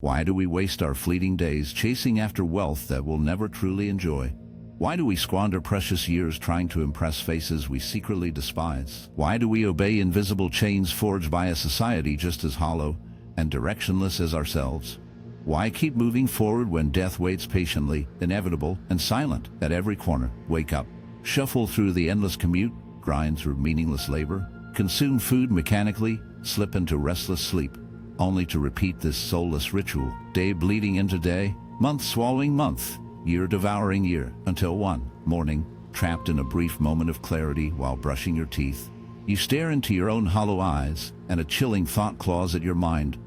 Why do we waste our fleeting days chasing after wealth that we'll never truly enjoy? Why do we squander precious years trying to impress faces we secretly despise? Why do we obey invisible chains forged by a society just as hollow and directionless as ourselves? Why keep moving forward when death waits patiently, inevitable, and silent at every corner? Wake up, shuffle through the endless commute, grind through meaningless labor, consume food mechanically, slip into restless sleep, only to repeat this soulless ritual, day bleeding into day, month swallowing month, year devouring year, until one morning, trapped in a brief moment of clarity while brushing your teeth, you stare into your own hollow eyes, and a chilling thought claws at your mind.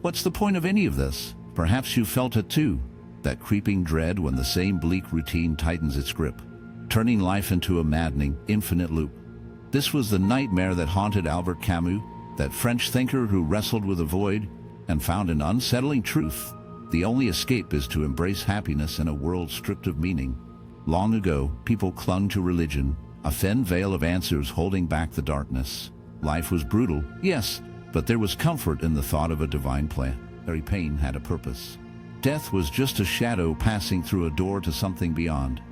What's the point of any of this? Perhaps you felt it too, that creeping dread when the same bleak routine tightens its grip, turning life into a maddening, infinite loop. This was the nightmare that haunted Albert Camus, that French thinker who wrestled with a void and found an unsettling truth. The only escape is to embrace happiness in a world stripped of meaning. Long ago, people clung to religion, a thin veil of answers holding back the darkness. Life was brutal, yes, but there was comfort in the thought of a divine plan. Every pain had a purpose. Death was just a shadow passing through a door to something beyond.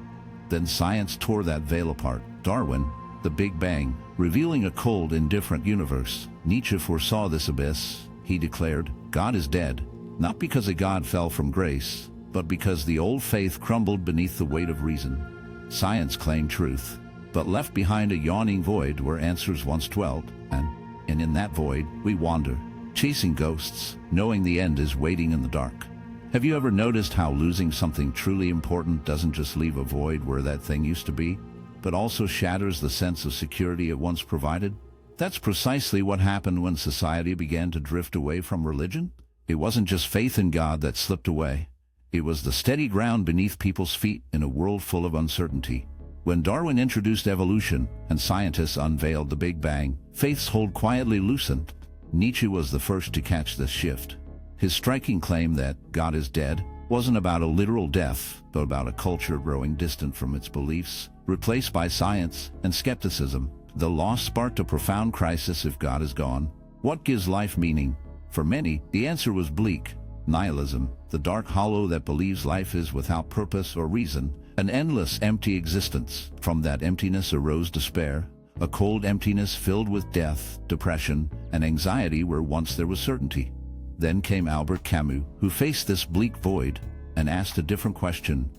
Then science tore that veil apart. Darwin, the Big Bang, revealing a cold, indifferent universe. Nietzsche foresaw this abyss. He declared, God is dead, not because a God fell from grace, but because the old faith crumbled beneath the weight of reason. Science claimed truth, but left behind a yawning void where answers once dwelt, and in that void we wander, chasing ghosts, knowing the end is waiting in the dark. Have you ever noticed how losing something truly important doesn't just leave a void where that thing used to be, but also shatters the sense of security it once provided? That's precisely what happened when society began to drift away from religion. It wasn't just faith in God that slipped away. It was the steady ground beneath people's feet in a world full of uncertainty. When Darwin introduced evolution and scientists unveiled the Big Bang, faith's hold quietly loosened. Nietzsche was the first to catch this shift. His striking claim that God is dead wasn't about a literal death, but about a culture growing distant from its beliefs, replaced by science and skepticism. The loss sparked a profound crisis. If God is gone, what gives life meaning? For many, the answer was bleak. Nihilism, the dark hollow that believes life is without purpose or reason, an endless, empty existence. From that emptiness arose despair, a cold emptiness filled with death, depression, and anxiety where once there was certainty. Then came Albert Camus, who faced this bleak void and asked a different question.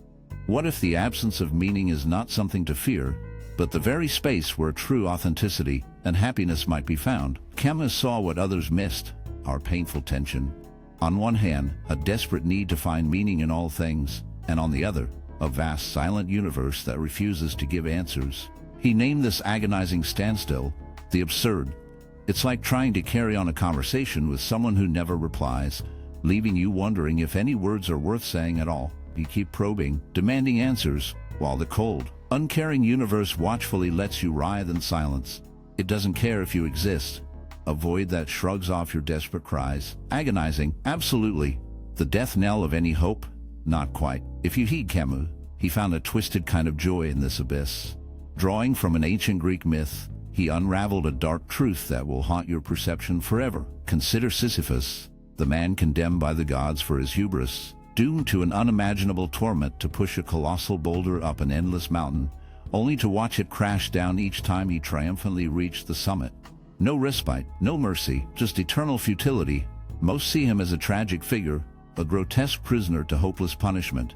What if the absence of meaning is not something to fear, but the very space where true authenticity and happiness might be found? Camus saw what others missed, our painful tension. On one hand, a desperate need to find meaning in all things, and on the other, a vast silent universe that refuses to give answers. He named this agonizing standstill the absurd. It's like trying to carry on a conversation with someone who never replies, leaving you wondering if any words are worth saying at all. You keep probing, demanding answers, while the cold, uncaring universe watchfully lets you writhe in silence. It doesn't care if you exist. A void that shrugs off your desperate cries. Agonizing, absolutely. The death knell of any hope? Not quite. If you heed Camus, he found a twisted kind of joy in this abyss. Drawing from an ancient Greek myth, he unraveled a dark truth that will haunt your perception forever. Consider Sisyphus, the man condemned by the gods for his hubris, doomed to an unimaginable torment to push a colossal boulder up an endless mountain, only to watch it crash down each time he triumphantly reached the summit. No respite, no mercy, just eternal futility. Most see him as a tragic figure, a grotesque prisoner to hopeless punishment.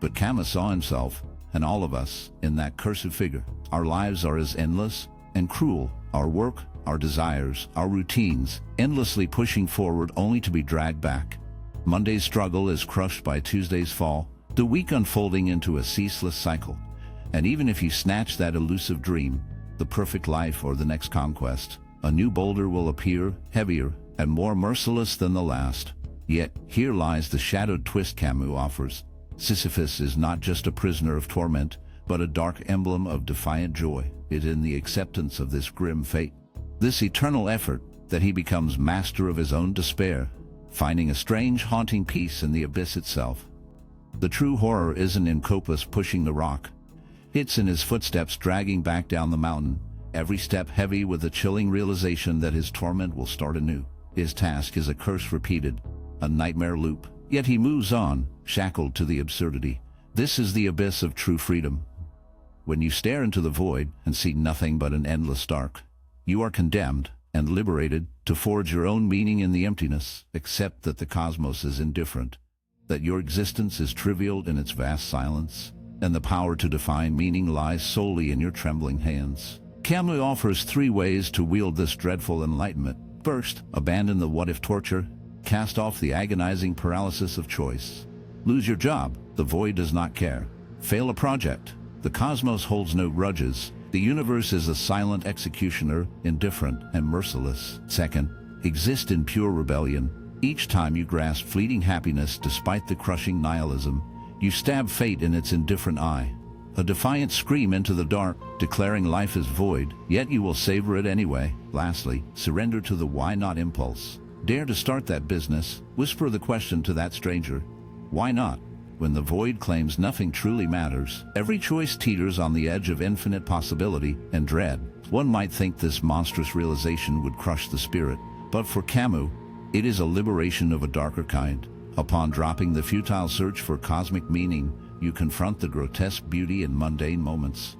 But Camus saw himself, and all of us, in that cursed figure. Our lives are as endless and cruel. Our work, our desires, our routines, endlessly pushing forward only to be dragged back. Monday's struggle is crushed by Tuesday's fall, the week unfolding into a ceaseless cycle. And even if you snatch that elusive dream, the perfect life or the next conquest, a new boulder will appear, heavier and more merciless than the last. Yet, here lies the shadowed twist Camus offers. Sisyphus is not just a prisoner of torment, but a dark emblem of defiant joy. It is in the acceptance of this grim fate, this eternal effort, that he becomes master of his own despair, finding a strange, haunting peace in the abyss itself. The true horror isn't in Copus pushing the rock. It's in his footsteps dragging back down the mountain, every step heavy with the chilling realization that his torment will start anew. His task is a curse repeated, a nightmare loop, Yet he moves on, shackled to the absurdity. This is the abyss of true freedom. When you stare into the void and see nothing but an endless dark, you are condemned and liberated to forge your own meaning in the emptiness. Accept that the cosmos is indifferent, that your existence is trivial in its vast silence, and the power to define meaning lies solely in your trembling hands. Camus offers 3 ways to wield this dreadful enlightenment. First, abandon the what-if torture. Cast off the agonizing paralysis of choice. Lose your job. The void does not care. Fail a project. The cosmos holds no grudges. The universe is a silent executioner, indifferent and merciless. Second, exist in pure rebellion. Each time you grasp fleeting happiness despite the crushing nihilism, you stab fate in its indifferent eye. A defiant scream into the dark, declaring life is void, yet you will savor it anyway. Lastly, surrender to the why not impulse. Dare to start that business. Whisper the question to that stranger. Why not? When the void claims nothing truly matters, every choice teeters on the edge of infinite possibility and dread. One might think this monstrous realization would crush the spirit, but for Camus, it is a liberation of a darker kind. Upon dropping the futile search for cosmic meaning, you confront the grotesque beauty in mundane moments.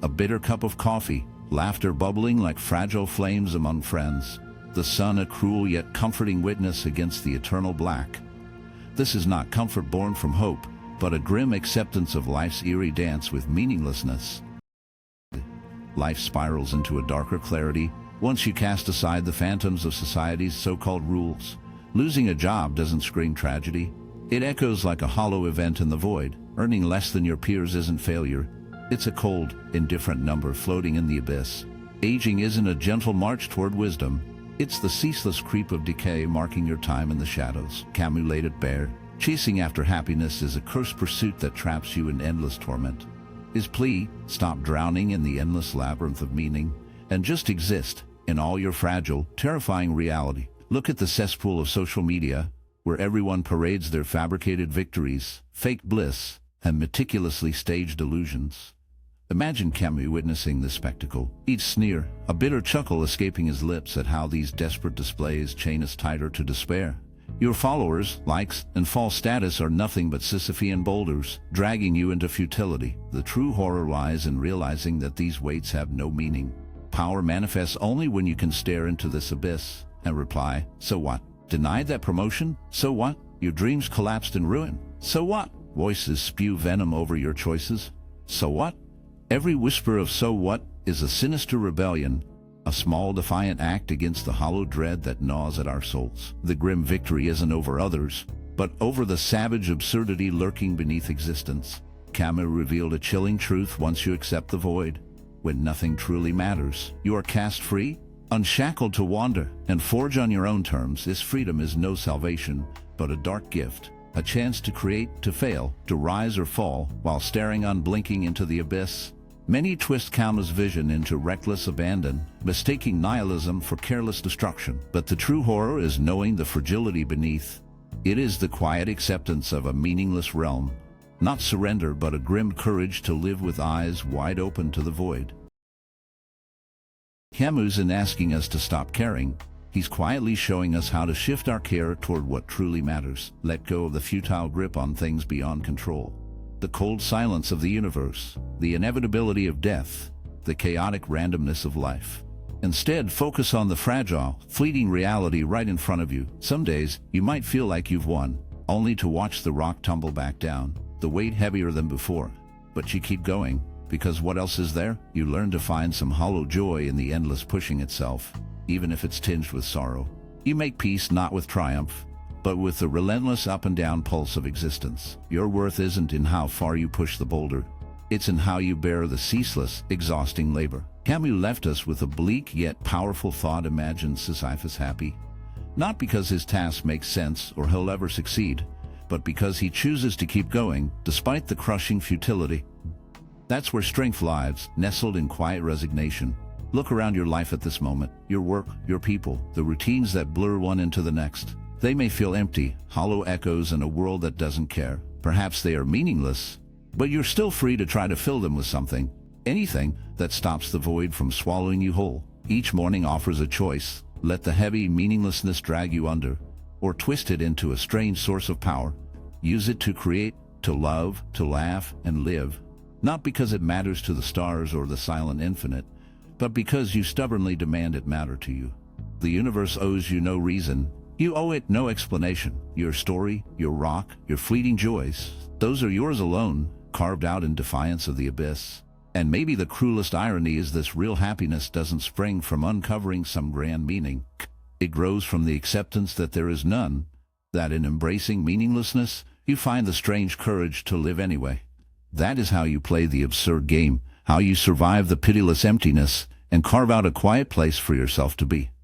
A bitter cup of coffee, laughter bubbling like fragile flames among friends, the sun a cruel yet comforting witness against the eternal black. This is not comfort born from hope, but a grim acceptance of life's eerie dance with meaninglessness. Life spirals into a darker clarity once you cast aside the phantoms of society's so-called rules. Losing a job doesn't scream tragedy. It echoes like a hollow event in the void. Earning less than your peers isn't failure. It's a cold, indifferent number floating in the abyss. Aging isn't a gentle march toward wisdom. It's the ceaseless creep of decay marking your time in the shadows. Camus laid it bare. Chasing after happiness is a cursed pursuit that traps you in endless torment. His plea, stop drowning in the endless labyrinth of meaning, and just exist in all your fragile, terrifying reality. Look at the cesspool of social media, where everyone parades their fabricated victories, fake bliss, and meticulously staged illusions. Imagine Camus witnessing this spectacle, each sneer, a bitter chuckle escaping his lips at how these desperate displays chain us tighter to despair. Your followers, likes, and false status are nothing but Sisyphean boulders, dragging you into futility. The true horror lies in realizing that these weights have no meaning. Power manifests only when you can stare into this abyss and reply, so what? Denied that promotion? So what? Your dreams collapsed in ruin? So what? Voices spew venom over your choices? So what? Every whisper of so what is a sinister rebellion, a small defiant act against the hollow dread that gnaws at our souls. The grim victory isn't over others, but over the savage absurdity lurking beneath existence. Camus revealed a chilling truth once you accept the void. When nothing truly matters, you are cast free, unshackled to wander, and forge on your own terms. This freedom is no salvation, but a dark gift. A chance to create, to fail, to rise or fall, while staring unblinking into the abyss. Many twist Camus' vision into reckless abandon, mistaking nihilism for careless destruction. But the true horror is knowing the fragility beneath. It is the quiet acceptance of a meaningless realm. Not surrender, but a grim courage to live with eyes wide open to the void. Camus, in asking us to stop caring, he's quietly showing us how to shift our care toward what truly matters. Let go of the futile grip on things beyond control. The cold silence of the universe, the inevitability of death, the chaotic randomness of life. Instead, focus on the fragile, fleeting reality right in front of you. Some days, you might feel like you've won, only to watch the rock tumble back down, the weight heavier than before. But you keep going, because what else is there? You learn to find some hollow joy in the endless pushing itself, even if it's tinged with sorrow. You make peace not with triumph, but with the relentless up and down pulse of existence. Your worth isn't in how far you push the boulder. It's in how you bear the ceaseless, exhausting labor. Camus left us with a bleak yet powerful thought. Imagine Sisyphus happy. Not because his task makes sense or he'll ever succeed, but because he chooses to keep going, despite the crushing futility. That's where strength lies, nestled in quiet resignation. Look around your life at this moment, your work, your people, the routines that blur one into the next. They may feel empty, hollow echoes in a world that doesn't care. Perhaps they are meaningless, but you're still free to try to fill them with something. Anything that stops the void from swallowing you whole. Each morning offers a choice. Let the heavy meaninglessness drag you under, or twist it into a strange source of power. Use it to create, to love, to laugh, and live. Not because it matters to the stars or the silent infinite, but because you stubbornly demand it matter to you. The universe owes you no reason. You owe it no explanation. Your story, your rock, your fleeting joys, those are yours alone, carved out in defiance of the abyss. And maybe the cruelest irony is this: real happiness doesn't spring from uncovering some grand meaning. It grows from the acceptance that there is none, that in embracing meaninglessness, you find the strange courage to live anyway. That is how you play the absurd game, how you survive the pitiless emptiness, and carve out a quiet place for yourself to be.